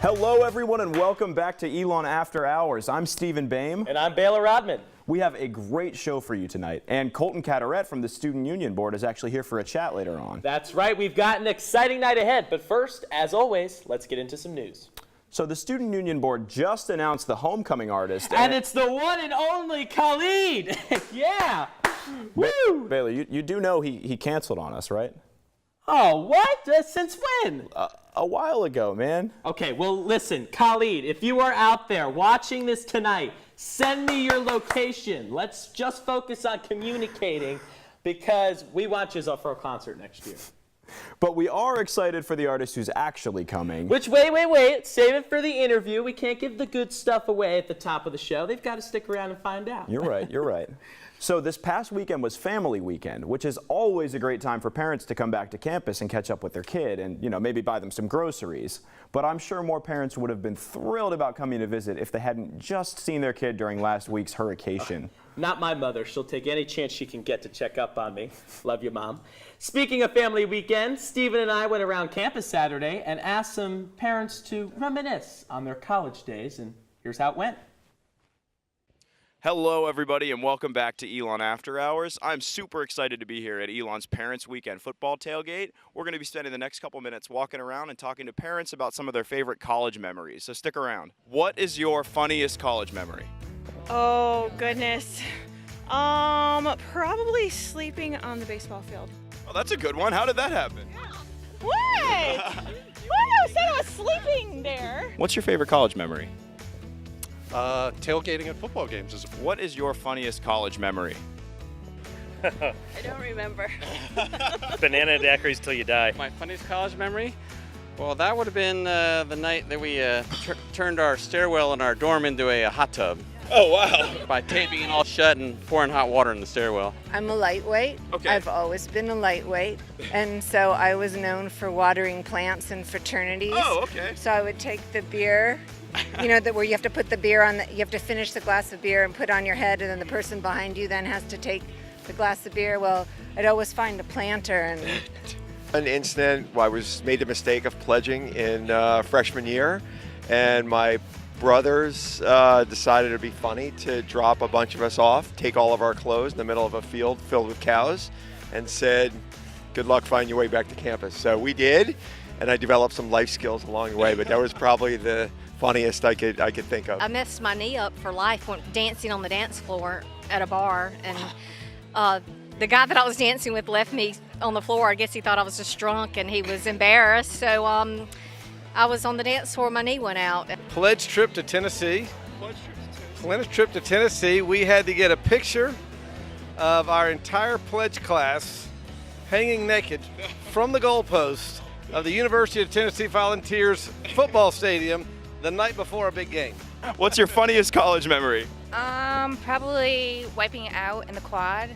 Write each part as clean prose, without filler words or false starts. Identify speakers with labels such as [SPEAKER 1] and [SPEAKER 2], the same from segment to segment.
[SPEAKER 1] Hello, everyone, and welcome back to Elon After Hours. I'm Stephen Baime.
[SPEAKER 2] And I'm Baylor Rodman.
[SPEAKER 1] We have a great show for you tonight, and Colton Cadarette from the Student Union Board is actually here for a chat later on.
[SPEAKER 2] That's right, we've got an exciting night ahead, but first, as always, let's get into some news.
[SPEAKER 1] So the Student Union Board just announced the homecoming artist.
[SPEAKER 2] And it's the one and only Khalid! Yeah! Woo!
[SPEAKER 1] Baylor, you do know he canceled on us, right?
[SPEAKER 2] Oh, what? Since when?
[SPEAKER 1] A while ago, man.
[SPEAKER 2] Okay, well, listen, Khalid, if you are out there watching this tonight, send me your location. Let's just focus on communicating because we want you for a concert next year.
[SPEAKER 1] But we are excited for the artist who's actually coming.
[SPEAKER 2] Which, wait. Save it for the interview. We can't give the good stuff away at the top of the show. They've got to stick around and find out.
[SPEAKER 1] You're right. So this past weekend was Family Weekend, which is always a great time for parents to come back to campus and catch up with their kid and, maybe buy them some groceries. But I'm sure more parents would have been thrilled about coming to visit if they hadn't just seen their kid during last week's hurricane.
[SPEAKER 2] Not my mother. She'll take any chance she can get to check up on me. Love you, Mom. Speaking of Family Weekend, Stephen and I went around campus Saturday and asked some parents to reminisce on their college days, and here's how it went.
[SPEAKER 1] Hello, everybody, and welcome back to Elon After Hours. I'm super excited to be here at Elon's Parents Weekend football tailgate. We're going to be spending the next couple minutes walking around and talking to parents about some of their favorite college memories, so stick around. What is your funniest college memory?
[SPEAKER 3] Oh, goodness. Probably sleeping on the baseball field.
[SPEAKER 1] Oh, that's a good one. How did that happen?
[SPEAKER 3] What? I said I was sleeping there.
[SPEAKER 1] What's your favorite college memory?
[SPEAKER 4] Tailgating at football games.
[SPEAKER 1] What is your funniest college memory?
[SPEAKER 3] I don't remember.
[SPEAKER 5] Banana daiquiris till you die.
[SPEAKER 6] My funniest college memory? Well, that would have been the night that we turned our stairwell in our dorm into a hot tub.
[SPEAKER 1] Oh, wow.
[SPEAKER 6] By taping it all shut and pouring hot water in the stairwell.
[SPEAKER 7] I'm a lightweight.
[SPEAKER 1] Okay.
[SPEAKER 7] I've always been a lightweight. And so I was known for watering plants in fraternities.
[SPEAKER 1] Oh, okay.
[SPEAKER 7] So I would take the beer, where you have to put the beer on, you have to finish the glass of beer and put on your head, and then the person behind you then has to take the glass of beer. Well, I'd always find a planter and...
[SPEAKER 8] An incident where I made the mistake of pledging in freshman year, and my brothers decided it'd be funny to drop a bunch of us off, take all of our clothes in the middle of a field filled with cows, and said, good luck finding your way back to campus. So we did, and I developed some life skills along the way, but that was probably the funniest I could think of.
[SPEAKER 9] I messed my knee up for life when dancing on the dance floor at a bar, and the guy that I was dancing with left me on the floor. I guess he thought I was just drunk and he was embarrassed, so I was on the dance floor, my knee went out.
[SPEAKER 4] Pledge trip to Tennessee. We had to get a picture of our entire pledge class hanging naked from the goalpost of the University of Tennessee Volunteers football stadium the night before a big game.
[SPEAKER 1] What's your funniest college memory?
[SPEAKER 3] Probably wiping out in the quad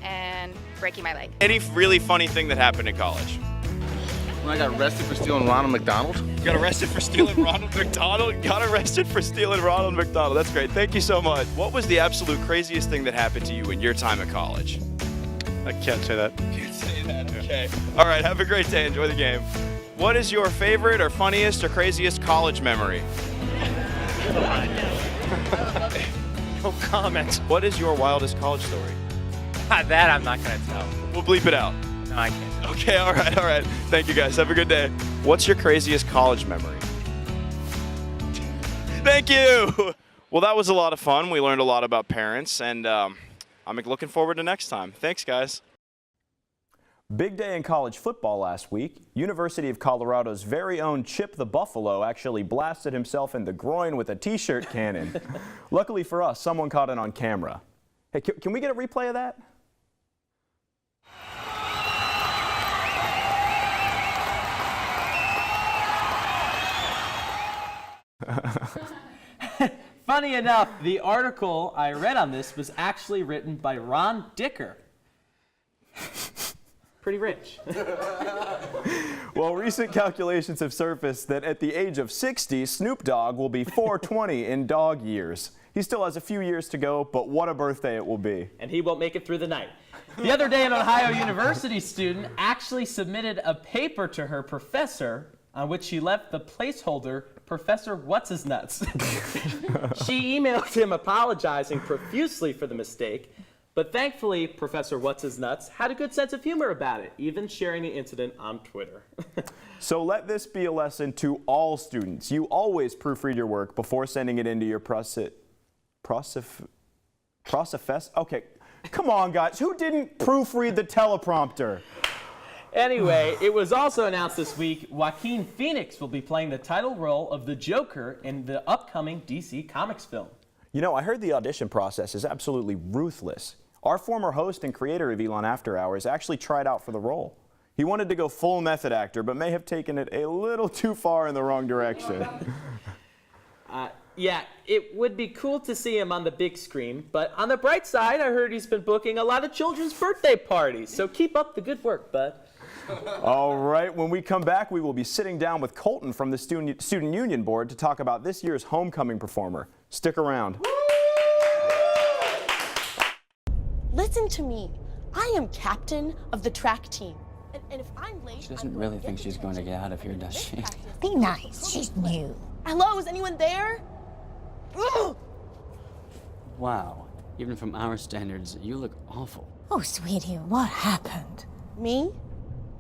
[SPEAKER 3] and breaking my leg.
[SPEAKER 1] Any really funny thing that happened in college?
[SPEAKER 4] When I got arrested for stealing Ronald McDonald.
[SPEAKER 1] Got arrested for stealing Ronald McDonald? Got arrested for stealing Ronald McDonald. That's great. Thank you so much. What was the absolute craziest thing that happened to you in your time at college?
[SPEAKER 4] I can't say that.
[SPEAKER 1] Can't say that, okay. All right, have a great day. Enjoy the game. What is your favorite or funniest or craziest college memory?
[SPEAKER 5] No comment.
[SPEAKER 1] What is your wildest college story?
[SPEAKER 5] That I'm not going to tell.
[SPEAKER 1] We'll bleep it out.
[SPEAKER 5] No, I can't.
[SPEAKER 1] Okay, all right. Thank you, guys. Have a good day. What's your craziest college memory? Thank you. Well, that was a lot of fun. We learned a lot about parents, and I'm looking forward to next time. Thanks, guys. Big day in college football last week. University of Colorado's very own Chip the Buffalo actually blasted himself in the groin with a t-shirt cannon. Luckily for us, someone caught it on camera. Hey, can we get a replay of that?
[SPEAKER 2] Funny enough, the article I read on this was actually written by Ron Dicker. Pretty rich.
[SPEAKER 1] Well, recent calculations have surfaced that at the age of 60, Snoop Dogg will be 420 in dog years. He still has a few years to go, but what a birthday it will be.
[SPEAKER 2] And he won't make it through the night. The other day, an Ohio University student actually submitted a paper to her professor on which she left the placeholder Professor What's-His-Nuts. She emailed him apologizing profusely for the mistake, but thankfully, Professor What's-His-Nuts had a good sense of humor about it, even sharing the incident on Twitter.
[SPEAKER 1] So let this be a lesson to all students. You always proofread your work before sending it into your Okay, come on, guys. Who didn't proofread the teleprompter?
[SPEAKER 2] Anyway, it was also announced this week Joaquin Phoenix will be playing the title role of the Joker in the upcoming DC Comics film.
[SPEAKER 1] You know, I heard the audition process is absolutely ruthless. Our former host and creator of Elon After Hours actually tried out for the role. He wanted to go full method actor, but may have taken it a little too far in the wrong direction.
[SPEAKER 2] Yeah, it would be cool to see him on the big screen, but on the bright side, I heard he's been booking a lot of children's birthday parties, so keep up the good work, bud.
[SPEAKER 1] All right, when we come back, we will be sitting down with Colton from the Student Union Board to talk about this year's homecoming performer. Stick around.
[SPEAKER 10] Listen to me. I am captain of the track team. And if I'm late,
[SPEAKER 11] she doesn't really think she's going to get out of here, does she?
[SPEAKER 12] Be nice. She's new.
[SPEAKER 10] Hello, is anyone there? Ugh!
[SPEAKER 11] Wow. Even from our standards, you look awful.
[SPEAKER 12] Oh, sweetie, what happened?
[SPEAKER 10] Me?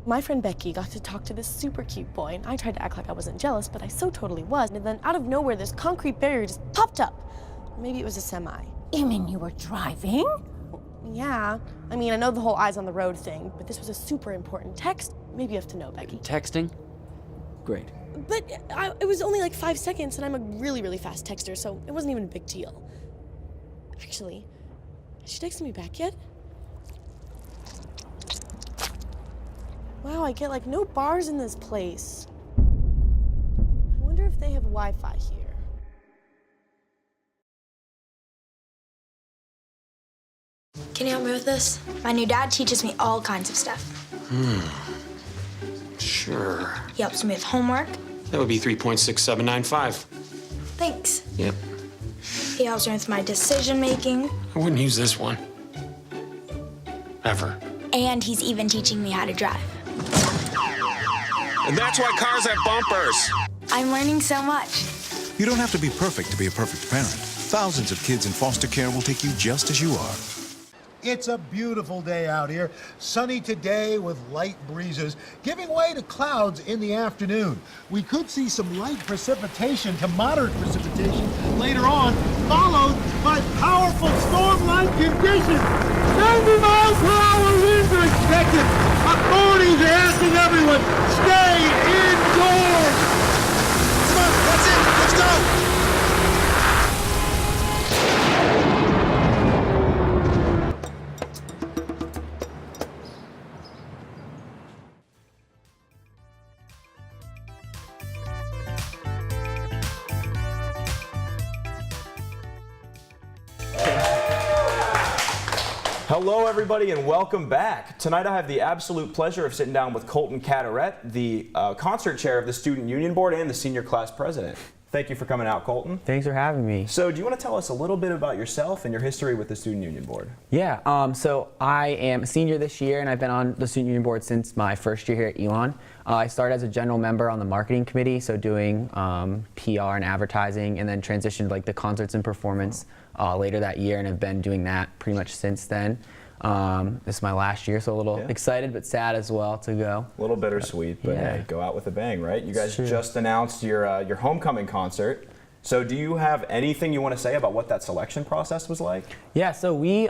[SPEAKER 10] My friend Becky got to talk to this super cute boy, and I tried to act like I wasn't jealous, but I so totally was. And then out of nowhere, this concrete barrier just popped up. Maybe it was a semi.
[SPEAKER 12] You mean you were driving?
[SPEAKER 10] Yeah. I mean, I know the whole eyes on the road thing, but this was a super important text. Maybe you have to know, Becky.
[SPEAKER 11] Texting? Great.
[SPEAKER 10] But it was only like 5 seconds, and I'm a really, really fast texter, so it wasn't even a big deal. Actually, has she texted me back yet? Wow, I get like no bars in this place. I wonder if they have Wi-Fi here.
[SPEAKER 13] Can you help me with this? My new dad teaches me all kinds of stuff.
[SPEAKER 14] Sure.
[SPEAKER 13] He helps me with homework.
[SPEAKER 14] That would be 3.6795.
[SPEAKER 13] Thanks.
[SPEAKER 14] Yep.
[SPEAKER 13] He helps me with my decision making.
[SPEAKER 14] I wouldn't use this one. Ever.
[SPEAKER 13] And he's even teaching me how to drive.
[SPEAKER 15] And that's why cars have bumpers.
[SPEAKER 13] I'm learning so much.
[SPEAKER 16] You don't have to be perfect to be a perfect parent. Thousands of kids in foster care will take you just as you are.
[SPEAKER 17] It's a beautiful day out here. Sunny today with light breezes, giving way to clouds in the afternoon. We could see some light precipitation to moderate precipitation later on, followed by powerful storm-like conditions. 90 miles per hour winds are expected. Authorities are asking everyone, stay indoors. Come on, that's it. Let's go.
[SPEAKER 1] Hello, everybody, and welcome back. Tonight I have the absolute pleasure of sitting down with Colton Cadarette, the concert chair of the Student Union Board and the senior class president. Thank you for coming out, Colton.
[SPEAKER 18] Thanks for having me.
[SPEAKER 1] So do you want to tell us a little bit about yourself and your history with the Student Union Board?
[SPEAKER 18] Yeah, so I am a senior this year, and I've been on the Student Union Board since my first year here at Elon. I started as a general member on the marketing committee, so doing PR and advertising, and then transitioned like the concerts and performance later that year, and have been doing that pretty much since then. This is my last year, so a little excited but sad as well to go.
[SPEAKER 1] A little bittersweet, but hey, go out with a bang, right? You guys just announced your homecoming concert. So do you have anything you want to say about what that selection process was like?
[SPEAKER 18] Yeah, so we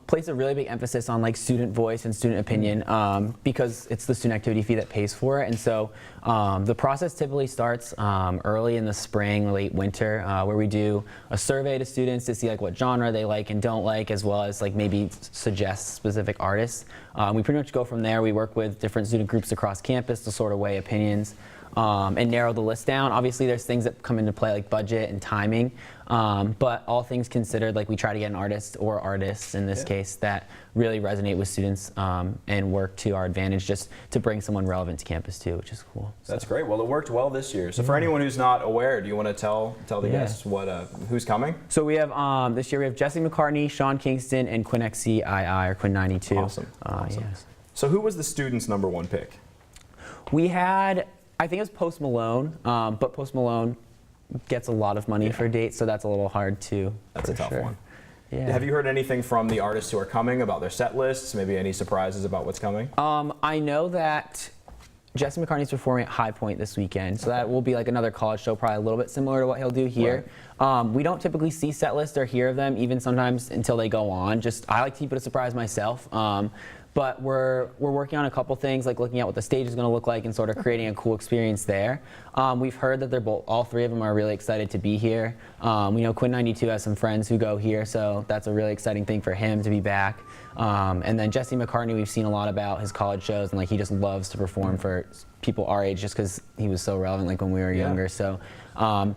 [SPEAKER 18] place a really big emphasis on like student voice and student opinion because it's the student activity fee that pays for it. And so the process typically starts early in the spring, late winter, where we do a survey to students to see like what genre they like and don't like, as well as like maybe suggest specific artists. We pretty much go from there. We work with different student groups across campus to sort of weigh opinions. And narrow the list down. Obviously, there's things that come into play like budget and timing, but all things considered, like we try to get an artist or artists in this case that really resonate with students and work to our advantage, just to bring someone relevant to campus too, which is cool.
[SPEAKER 1] That's great. Well, it worked well this year. So for anyone who's not aware, do you want to tell the guests what who's coming?
[SPEAKER 18] So we have this year we have Jesse McCartney, Sean Kingston, and Quinn XCII or Quinn 92.
[SPEAKER 1] Awesome. Yes. So who was the students' #1 pick?
[SPEAKER 18] We had, I think it was Post Malone, but Post Malone gets a lot of money for dates, so that's a little hard too.
[SPEAKER 1] That's a tough one.
[SPEAKER 18] Yeah.
[SPEAKER 1] Have you heard anything from the artists who are coming about their set lists? Maybe any surprises about what's coming?
[SPEAKER 18] I know that Jesse McCartney's performing at High Point this weekend, so that will be like another college show, probably a little bit similar to what he'll do here. Right. We don't typically see set lists or hear of them, even sometimes until they go on. I like to keep it a surprise myself. But we're working on a couple things, like looking at what the stage is going to look like and sort of creating a cool experience there. We've heard that all three of them are really excited to be here. We know Quinn 92 has some friends who go here, so that's a really exciting thing for him to be back. And then Jesse McCartney, we've seen a lot about his college shows, and like he just loves to perform for people our age, just because he was so relevant, like when we were younger. So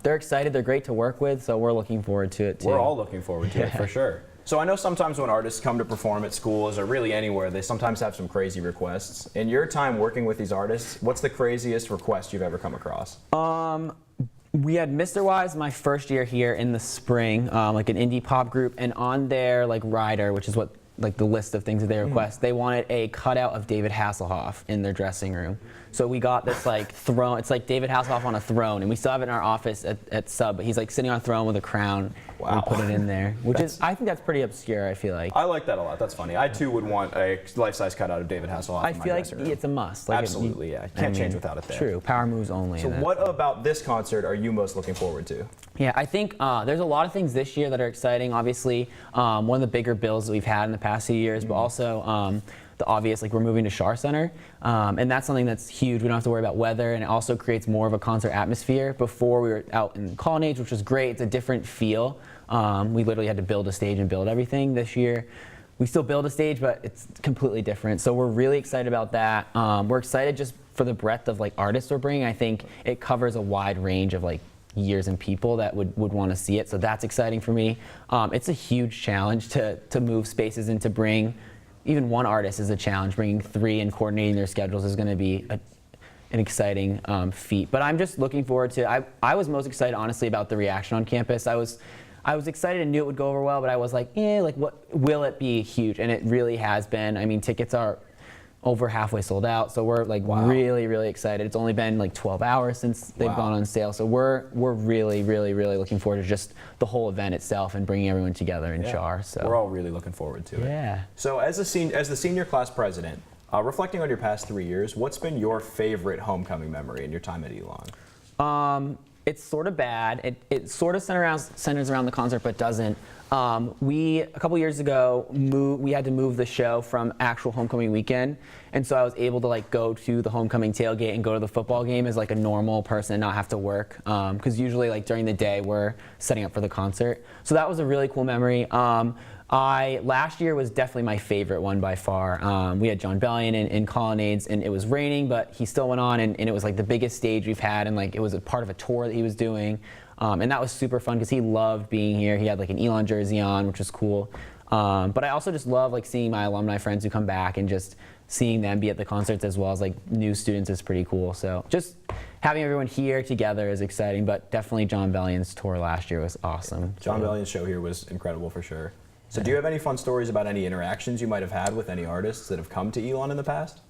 [SPEAKER 18] they're excited. They're great to work with, so we're looking forward to it too.
[SPEAKER 1] We're all looking forward to it for sure. So I know sometimes when artists come to perform at schools or really anywhere, they sometimes have some crazy requests. In your time working with these artists, what's the craziest request you've ever come across?
[SPEAKER 18] We had Mr. Wise my first year here in the spring, like an indie pop group, and on their like rider, which is what like the list of things that they request, they wanted a cutout of David Hasselhoff in their dressing room. So we got this like throne, it's like David Hasselhoff on a throne, and we still have it in our office at Sub, but he's like sitting on a throne with a crown. Wow. We put it in there, which I think that's pretty obscure, I feel like.
[SPEAKER 1] I like that a lot, that's funny. I too would want a life-size cutout of David Hasselhoff
[SPEAKER 18] I
[SPEAKER 1] in my
[SPEAKER 18] feel like
[SPEAKER 1] dressing room.
[SPEAKER 18] it's a must. Like
[SPEAKER 1] Absolutely, yeah. Can't change without it there.
[SPEAKER 18] True, power moves only.
[SPEAKER 1] So what about this concert are you most looking forward to?
[SPEAKER 18] Yeah, I think there's a lot of things this year that are exciting. Obviously, one of the bigger bills that we've had in the past few years, but also the obvious, like we're moving to Schar Center, and that's something that's huge. We don't have to worry about weather, and it also creates more of a concert atmosphere. Before we were out in Colonnades, which was great. It's a different feel. We literally had to build a stage and build everything. This year, we still build a stage, but it's completely different. So we're really excited about that. We're excited just for the breadth of like artists we're bringing. I think it covers a wide range of like years and people that would want to see it. So that's exciting for me. It's a huge challenge to move spaces and to bring even one artist is a challenge. Bringing three and coordinating their schedules is going to be an exciting feat. But I'm just looking forward to. I was most excited, honestly, about the reaction on campus. I was excited and knew it would go over well, but I was like, like what will it be huge? And it really has been. I mean, tickets are over halfway sold out, so we're like really, really excited. It's only been like 12 hours since they've gone on sale, so we're really, really, really looking forward to just the whole event itself and bringing everyone together in Schar. So
[SPEAKER 1] we're all really looking forward to it.
[SPEAKER 18] Yeah.
[SPEAKER 1] So as the senior class president, reflecting on your past 3 years, what's been your favorite homecoming memory in your time at Elon?
[SPEAKER 18] It's sort of bad. It sort of centers around the concert, but doesn't. A couple years ago, we had to move the show from actual homecoming weekend, and so I was able to like go to the homecoming tailgate and go to the football game as like a normal person and not have to work, because usually like during the day we're setting up for the concert. So that was a really cool memory. Last year was definitely my favorite one by far. We had John Bellion in Colonnades, and it was raining, but he still went on, and it was like the biggest stage we've had, and like it was a part of a tour that he was doing. And that was super fun because he loved being here. He had like an Elon jersey on, which was cool. But I also just love like seeing my alumni friends who come back and just seeing them be at the concerts as well as like new students is pretty cool. So just having everyone here together is exciting, but definitely John Bellion's tour last year was awesome.
[SPEAKER 1] John Bellion's show here was incredible for sure. So do you have any fun stories about any interactions you might have had with any artists that have come to Elon in the past?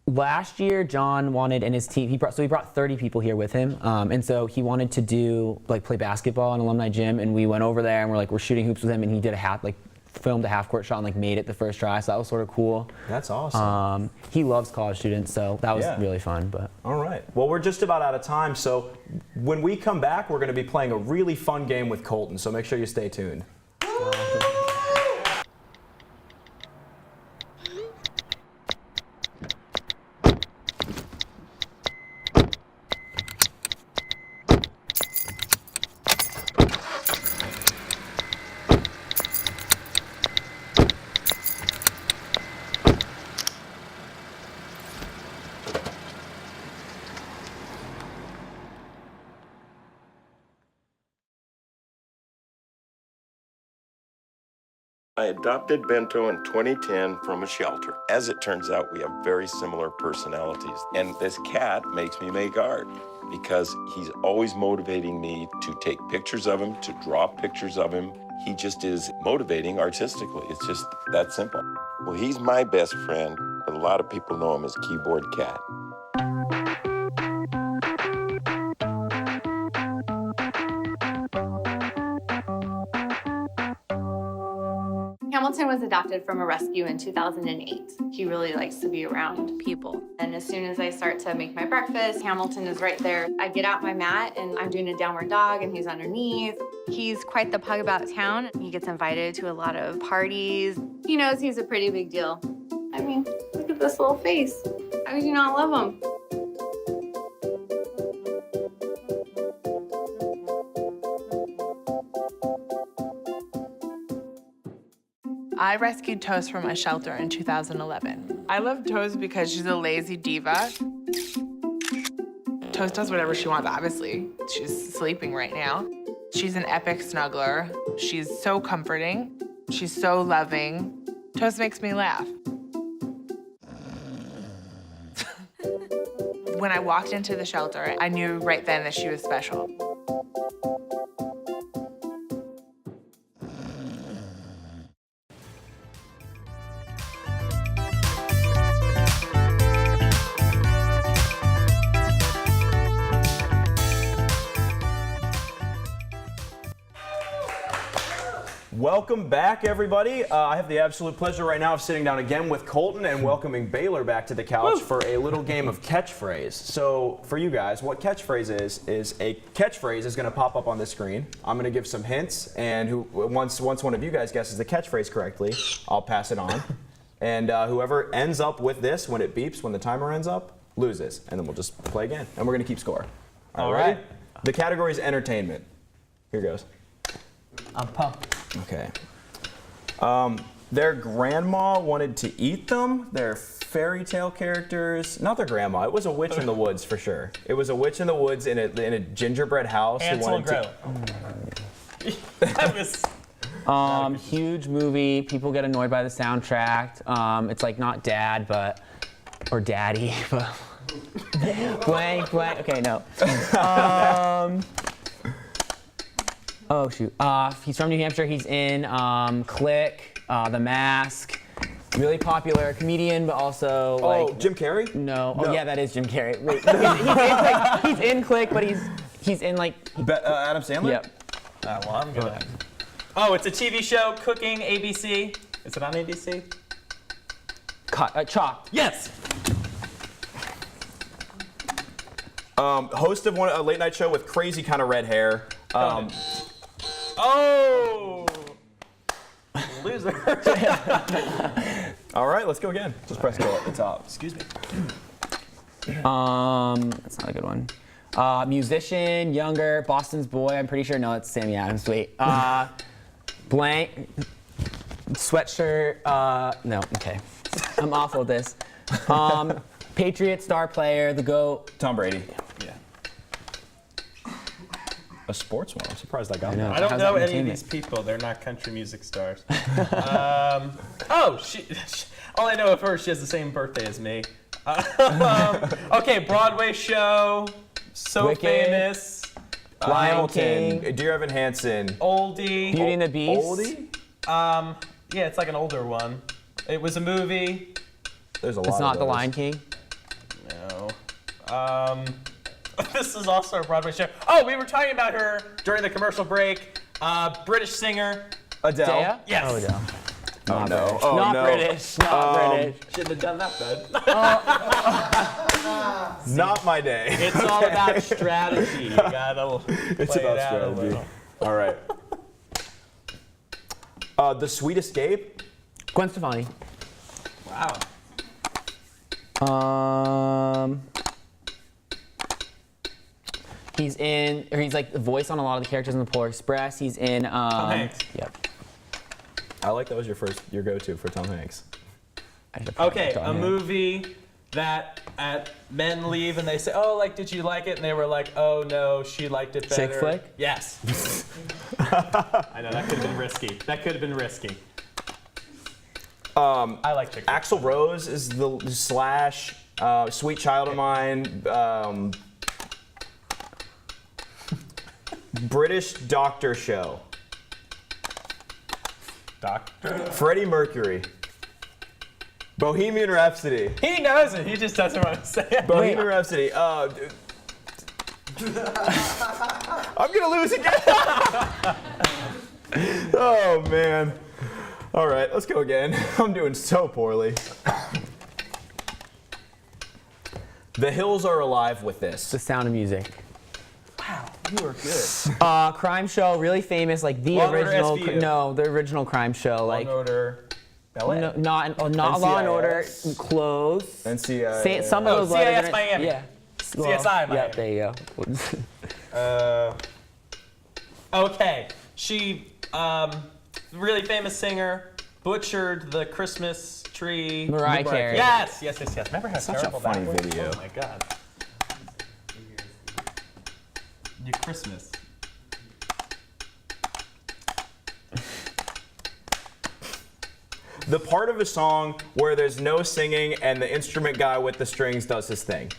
[SPEAKER 18] Last year, John wanted, and his team, he brought 30 people here with him, and so he wanted to play basketball in Alumni Gym, and we went over there and we're shooting hoops with him, and he did filmed a half-court shot and made it the first try, so that was sort of cool.
[SPEAKER 1] That's awesome.
[SPEAKER 18] He loves college students, so that was really fun. But
[SPEAKER 1] all right, well, we're just about out of time, so when we come back, we're going to be playing a really fun game with Colton, so make sure you stay tuned.
[SPEAKER 19] I adopted Bento in 2010 from a shelter. As it turns out, we have very similar personalities. And this cat makes me make art because he's always motivating me to take pictures of him, to draw pictures of him. He just is motivating artistically. It's just that simple. Well, he's my best friend, but a lot of people know him as Keyboard Cat.
[SPEAKER 20] Hamilton was adopted from a rescue in 2008. He really likes to be around people. And as soon as I start to make my breakfast, Hamilton is right there. I get out my mat and I'm doing a downward dog and he's underneath. He's quite the pug about town. He gets invited to a lot of parties. He knows he's a pretty big deal. I mean, look at this little face. How could you not love him?
[SPEAKER 21] I rescued Toast from a shelter in 2011. I love Toast because she's a lazy diva. Toast does whatever she wants, obviously. She's sleeping right now. She's an epic snuggler. She's so comforting. She's so loving. Toast makes me laugh. When I walked into the shelter, I knew right then that she was special.
[SPEAKER 1] Welcome back, everybody. I have the absolute pleasure right now of sitting down again with Colton and welcoming Baylor back to the couch for a little game of Catchphrase. So for you guys, what Catchphrase is a catchphrase is going to pop up on the screen. I'm going to give some hints, and once one of you guys guesses the catchphrase correctly, I'll pass it on. And whoever ends up with this when it beeps, when the timer ends up, loses. And then we'll just play again, and we're going to keep score. All right. The category is entertainment. Here goes.
[SPEAKER 2] I'm pumped.
[SPEAKER 1] Okay. Their grandma wanted to eat them. They're fairy tale characters. Not their grandma. It was a witch in the woods for sure. It was a witch in the woods in a gingerbread house.
[SPEAKER 2] Hansel and Gretel.
[SPEAKER 1] That was.
[SPEAKER 18] Huge movie. People get annoyed by the soundtrack. It's like not Dad, or Daddy, but blank. Okay, no. Oh shoot. He's from New Hampshire. He's in Click, The Mask. Really popular comedian, but also like.
[SPEAKER 1] Jim Carrey?
[SPEAKER 18] No. Oh yeah, that is Jim Carrey. Wait, he's in Click, but he's in like.
[SPEAKER 1] Adam Sandler?
[SPEAKER 18] Yep.
[SPEAKER 2] Well, I'm gonna. Oh, it's a TV show, Cooking, ABC. Is it on ABC?
[SPEAKER 18] Chopped.
[SPEAKER 2] Yes.
[SPEAKER 1] Host of a late night show with crazy kind of red hair.
[SPEAKER 2] Oh! Loser.
[SPEAKER 1] All right, let's go again. Just press go at the top.
[SPEAKER 2] Excuse me.
[SPEAKER 18] That's not a good one. Musician, younger, Boston's boy. I'm pretty sure. No, it's Sammy Adams. Wait. Blank. Sweatshirt. No. Okay. I'm awful at this. Patriot star player, the GOAT.
[SPEAKER 1] Tom Brady.
[SPEAKER 2] Yeah.
[SPEAKER 1] A sports one. I'm surprised I got that.
[SPEAKER 2] I don't know any of these people. They're not country music stars. All I know of her, she has the same birthday as me. Okay, Broadway show. So
[SPEAKER 18] Wicked.
[SPEAKER 2] famous.
[SPEAKER 18] Lion
[SPEAKER 1] Hamilton.
[SPEAKER 18] King.
[SPEAKER 1] Dear Evan Hansen.
[SPEAKER 2] Oldie.
[SPEAKER 18] Beauty and the Beast.
[SPEAKER 1] Oldie?
[SPEAKER 2] Yeah, it's like an older one. It was a movie.
[SPEAKER 1] There's a lot.
[SPEAKER 18] It's not
[SPEAKER 1] of
[SPEAKER 18] The
[SPEAKER 1] those.
[SPEAKER 18] Lion King.
[SPEAKER 2] No. This is also a Broadway show. Oh, we were talking about her during the commercial break. British singer.
[SPEAKER 1] Adele.
[SPEAKER 18] Dea?
[SPEAKER 2] Yes.
[SPEAKER 18] Oh, Adele.
[SPEAKER 1] Oh no.
[SPEAKER 18] British.
[SPEAKER 1] Oh
[SPEAKER 18] Not
[SPEAKER 1] no.
[SPEAKER 18] British. Not British.
[SPEAKER 2] Shouldn't have done that then.
[SPEAKER 1] Not my day.
[SPEAKER 2] It's all about strategy. You gotta
[SPEAKER 1] It's
[SPEAKER 2] play
[SPEAKER 1] about
[SPEAKER 2] it out a
[SPEAKER 1] strategy.
[SPEAKER 2] little.
[SPEAKER 1] All right. The Sweet Escape.
[SPEAKER 18] Gwen Stefani.
[SPEAKER 2] Wow.
[SPEAKER 18] He's like the voice on a lot of the characters in the Polar Express. He's in.
[SPEAKER 2] Tom Hanks.
[SPEAKER 18] Yep.
[SPEAKER 1] I like that was your go-to for Tom Hanks.
[SPEAKER 2] Okay, a movie that men leave and they say, "Oh, like, did you like it?" And they were like, "Oh no, she liked it better."
[SPEAKER 18] Chick flick?
[SPEAKER 2] Yes. I know that could have been risky. I like chick flick.
[SPEAKER 1] Axl Rose is the Slash. Sweet Child of Mine. British Doctor Show.
[SPEAKER 2] Doctor.
[SPEAKER 1] Freddie Mercury. Bohemian Rhapsody.
[SPEAKER 2] He knows it. He just doesn't want to say it.
[SPEAKER 1] Bohemian Rhapsody. I'm gonna lose again. Oh man. All right, let's go again. I'm doing so poorly. The hills are alive with this.
[SPEAKER 18] The Sound of Music.
[SPEAKER 2] Wow, you are good.
[SPEAKER 18] Crime show, really famous, like the
[SPEAKER 2] Law and Order
[SPEAKER 18] original.
[SPEAKER 2] SVU.
[SPEAKER 18] No, the original crime show, like.
[SPEAKER 2] Law and Order. LA?
[SPEAKER 18] No, not Law and Order. Close.
[SPEAKER 1] NCIS.
[SPEAKER 18] Some of those letters.
[SPEAKER 2] CIS Miami.
[SPEAKER 18] Yeah.
[SPEAKER 2] CSI Miami.
[SPEAKER 18] Yeah, there you go.
[SPEAKER 2] Okay, she, really famous singer, butchered the Christmas tree.
[SPEAKER 18] Mariah Carey.
[SPEAKER 2] Yes. Remember how
[SPEAKER 1] Such a
[SPEAKER 2] terrible
[SPEAKER 1] funny
[SPEAKER 2] that was?
[SPEAKER 1] video.
[SPEAKER 2] Oh my God. Your Christmas.
[SPEAKER 1] The part of a song where there's no singing and the instrument guy with the strings does his thing.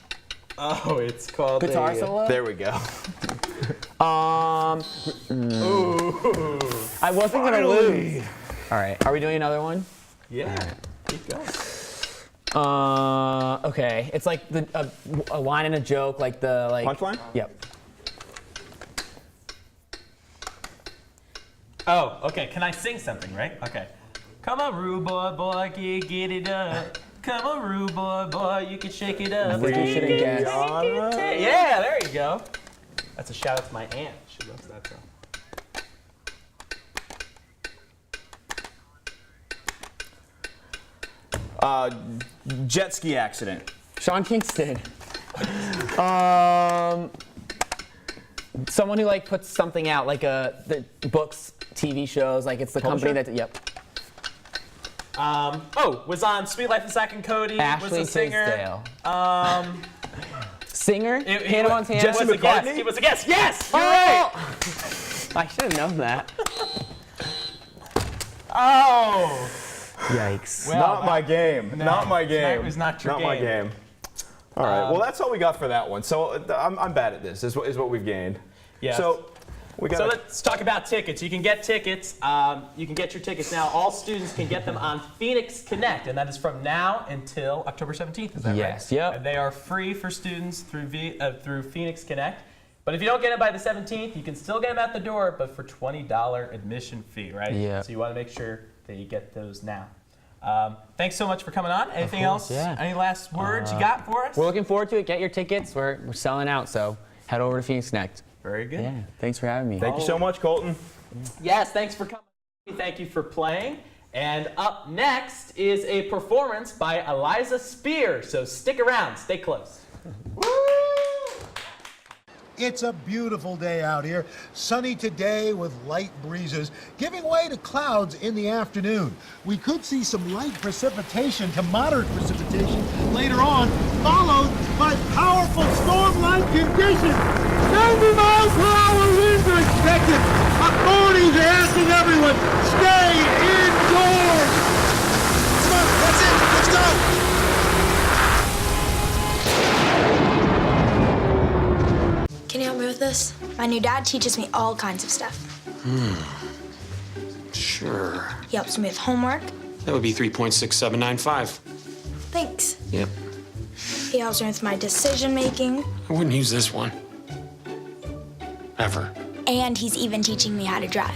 [SPEAKER 2] Oh, it's called
[SPEAKER 18] Guitar solo?
[SPEAKER 1] There we go.
[SPEAKER 2] Ooh.
[SPEAKER 18] I wasn't gonna lose. All right, are we doing another one?
[SPEAKER 2] Yeah. Keep going.
[SPEAKER 18] Okay. It's like a line and a joke, like the
[SPEAKER 1] punchline.
[SPEAKER 18] Yep.
[SPEAKER 2] Oh, okay. Can I sing something, right? Okay. Come on, rude boy, get it up. Come on, rude boy, you can shake it up.
[SPEAKER 18] You should have guessed.
[SPEAKER 2] Yeah, there you go. That's a shout out to my aunt. She loves that song.
[SPEAKER 1] Jet ski accident.
[SPEAKER 18] Sean Kingston. Someone who like puts something out, like the books, TV shows, like it's the
[SPEAKER 1] Publisher?
[SPEAKER 18] company that. Yep.
[SPEAKER 2] Was on Sweet Life of Zack and Cody.
[SPEAKER 18] Ashley
[SPEAKER 2] was a singer.
[SPEAKER 18] Tisdale. Singer? Hannah Montana.
[SPEAKER 1] Jesse
[SPEAKER 2] Was a guest.
[SPEAKER 1] McCartney?
[SPEAKER 2] He was a guest. Yes,
[SPEAKER 18] Oh!
[SPEAKER 2] you're right.
[SPEAKER 18] I should have known that.
[SPEAKER 2] Oh.
[SPEAKER 18] Yikes.
[SPEAKER 2] Well,
[SPEAKER 1] Not my game. Not my game.
[SPEAKER 2] Tonight was not your
[SPEAKER 1] Not my
[SPEAKER 2] game.
[SPEAKER 1] game. All right. Well, that's all we got for that one. So I'm bad at this. Is what we've gained.
[SPEAKER 2] Yes.
[SPEAKER 1] So we got.
[SPEAKER 2] So let's talk about tickets. You can get tickets. You can get your tickets now. All students can get them on Phoenix Connect, and that is from now until October 17th. Is that right?
[SPEAKER 18] Yes. Yep.
[SPEAKER 2] And they are free for students through Phoenix Connect. But if you don't get them by the 17th, you can still get them at the door, but for $20 admission fee, right?
[SPEAKER 18] Yeah.
[SPEAKER 2] So you want to make sure that you get those now. Thanks so much for coming on. Anything else?
[SPEAKER 18] Yeah.
[SPEAKER 2] Any last words you got for us?
[SPEAKER 18] We're looking forward to it. Get your tickets. We're selling out, so head over to Phoenix Connect.
[SPEAKER 2] Very good.
[SPEAKER 18] Yeah. Thanks for having me.
[SPEAKER 1] Thank you so much, Colton.
[SPEAKER 2] Yes, thanks for coming. Thank you for playing. And up next is a performance by Eliza Spear. So stick around, stay close.
[SPEAKER 17] It's a beautiful day out here. Sunny today with light breezes, giving way to clouds in the afternoon. We could see some light precipitation to moderate precipitation later on, followed by powerful storm-like conditions. 90 miles per hour winds are expected. Authorities are asking everyone, stay indoors. Come on, that's it. Let's go.
[SPEAKER 13] Can you help me with this? My new dad teaches me all kinds of stuff.
[SPEAKER 14] Sure.
[SPEAKER 13] He helps me with homework.
[SPEAKER 14] That would be 3.6795.
[SPEAKER 13] Thanks.
[SPEAKER 14] Yep.
[SPEAKER 13] He helps me with my decision making.
[SPEAKER 14] I wouldn't use this one. Ever.
[SPEAKER 13] And he's even teaching me how to drive.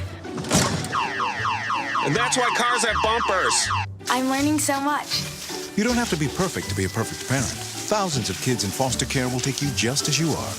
[SPEAKER 15] And that's why cars have bumpers.
[SPEAKER 13] I'm learning so much.
[SPEAKER 16] You don't have to be perfect to be a perfect parent. Thousands of kids in foster care will take you just as you are.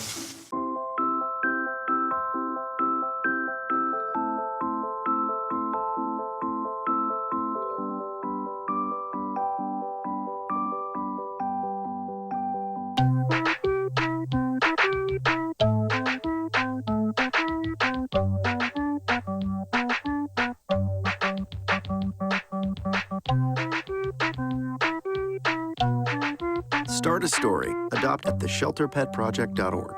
[SPEAKER 6] Start a story. Adopt at theshelterpetproject.org.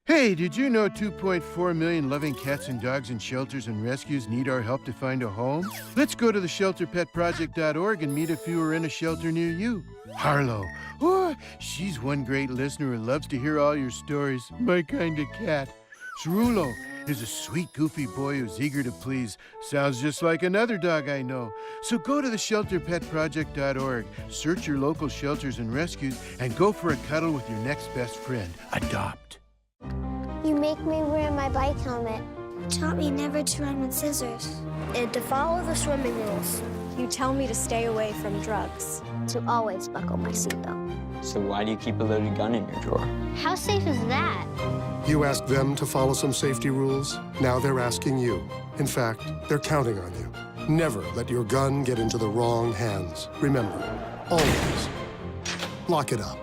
[SPEAKER 22] Hey, did you know 2.4 million loving cats and dogs in shelters and rescues need our help to find a home? Let's go to theshelterpetproject.org and meet a few who are in a shelter near you. Harlow, oh, she's one great listener who loves to hear all your stories. My kind of cat. Cerulo is a sweet, goofy boy who's eager to please. Sounds just like another dog I know. So go to theshelterpetproject.org, search your local shelters and rescues, and go for a cuddle with your next best friend. Adopt.
[SPEAKER 23] You make me wear my bike helmet.
[SPEAKER 13] taught me never to run with scissors. And to follow the swimming rules.
[SPEAKER 7] You tell me to stay away from drugs.
[SPEAKER 13] To always buckle my seatbelt.
[SPEAKER 11] So why do you keep a loaded gun in your drawer?
[SPEAKER 13] How safe is that?
[SPEAKER 8] You asked them to follow some safety rules. Now they're asking you. In fact, they're counting on you. Never let your gun get into the wrong hands. Remember, always lock it up.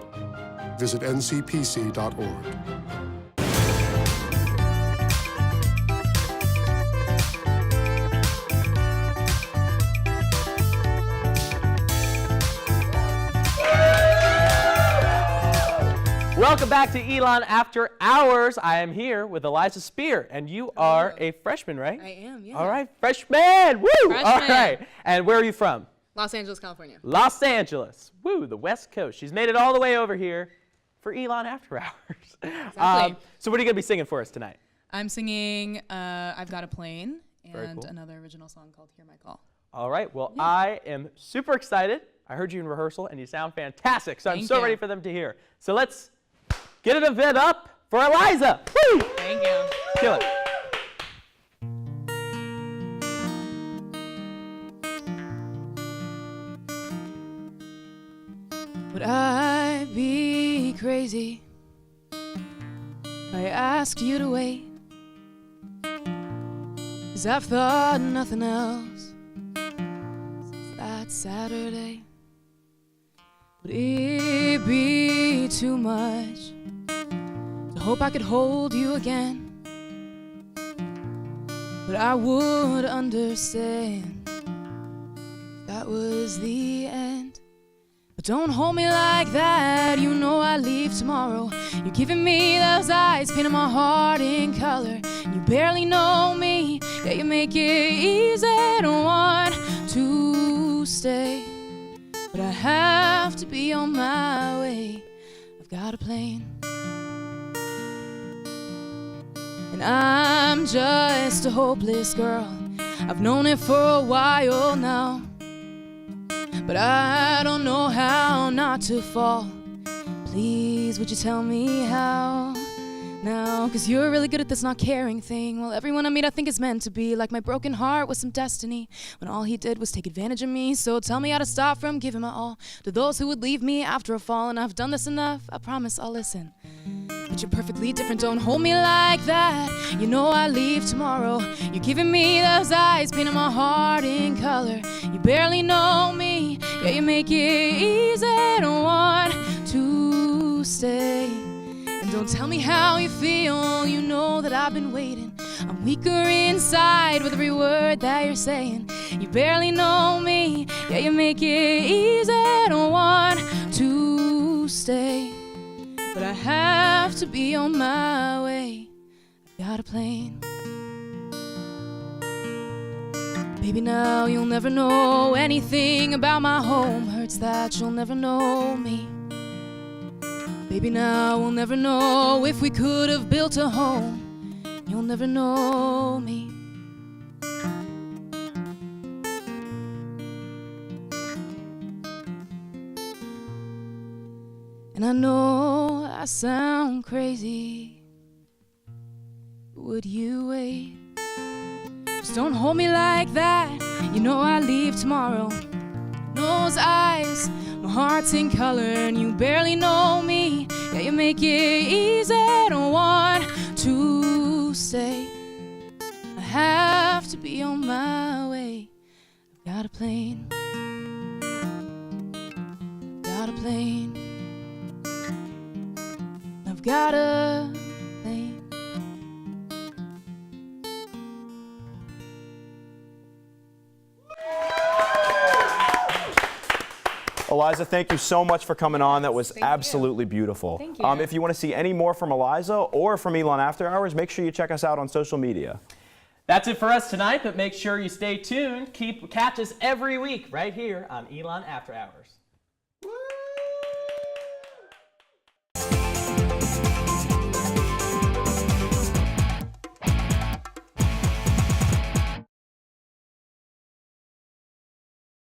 [SPEAKER 8] Visit ncpc.org.
[SPEAKER 2] Welcome back to Elon After Hours. I am here with Eliza Spear, and you are a freshman, right?
[SPEAKER 23] I am, yeah.
[SPEAKER 2] All right, freshman! Woo!
[SPEAKER 23] Freshman.
[SPEAKER 2] All right, and where are you from?
[SPEAKER 23] Los Angeles, California.
[SPEAKER 2] Los Angeles. Woo, the West Coast. She's made it all the way over here for Elon After Hours.
[SPEAKER 23] Exactly.
[SPEAKER 2] So what are you going to be singing for us tonight?
[SPEAKER 23] I'm singing I've Got a Plane
[SPEAKER 2] Very
[SPEAKER 23] and
[SPEAKER 2] cool.
[SPEAKER 23] another original song called Hear My Call.
[SPEAKER 2] All right, well, I am super excited. I heard you in rehearsal, and you sound fantastic, so I'm so ready for them to hear. So let's get an event up for Eliza. Woo!
[SPEAKER 23] Thank you.
[SPEAKER 2] Kill it.
[SPEAKER 23] Would I be crazy if I asked you to wait? 'Cause I've thought nothing else since that Saturday. Would it be too much to hope I could hold you again? But I would understand if that was the end. But don't hold me like that, you know I leave tomorrow. You're giving me those eyes, painting my heart in color. You barely know me, yeah, you make it easy to want to stay. But I have to be on my way, I've got a plane. And I'm just a hopeless girl, I've known it for a while now. But I don't know how not to fall. Please, would you tell me how? Now, 'cause you're really good at this not caring thing. Well, everyone I meet I think is meant to be like my broken heart with some destiny, when all he did was take advantage of me. So tell me how to stop from giving my all to those who would leave me after a fall. And I've done this enough, I promise I'll listen. But you're perfectly different, don't hold me like that. You know I leave tomorrow. You're giving me those eyes, painting my heart in color. You barely know me, yeah, you make it easy to want to stay. And don't tell me how you feel, you know that I've been waiting. I'm weaker inside with every word that you're saying. You barely know me, yeah, you make it easy to want to stay. But I have to be on my way, I've got a plane. Baby, now you'll never know anything about my home. Hurts that you'll never know me. Baby, now we'll never know if we could have built a home. You'll never know me. And I know I sound crazy, but would you wait? Just don't hold me like that, you know I leave tomorrow. Those eyes, my heart's in color, and you barely know me. Yeah, you make it easy to want to stay. I have to be on my way, I've got a plane. Got a plane. I've got a plane.
[SPEAKER 1] Eliza, thank you so much for coming on. That was absolutely beautiful.
[SPEAKER 23] Thank you.
[SPEAKER 1] If you want to see any more from Eliza or from Elon After Hours, make sure you check us out on social media.
[SPEAKER 2] That's it for us tonight, but make sure you stay tuned. Catch us every week right here on Elon After Hours.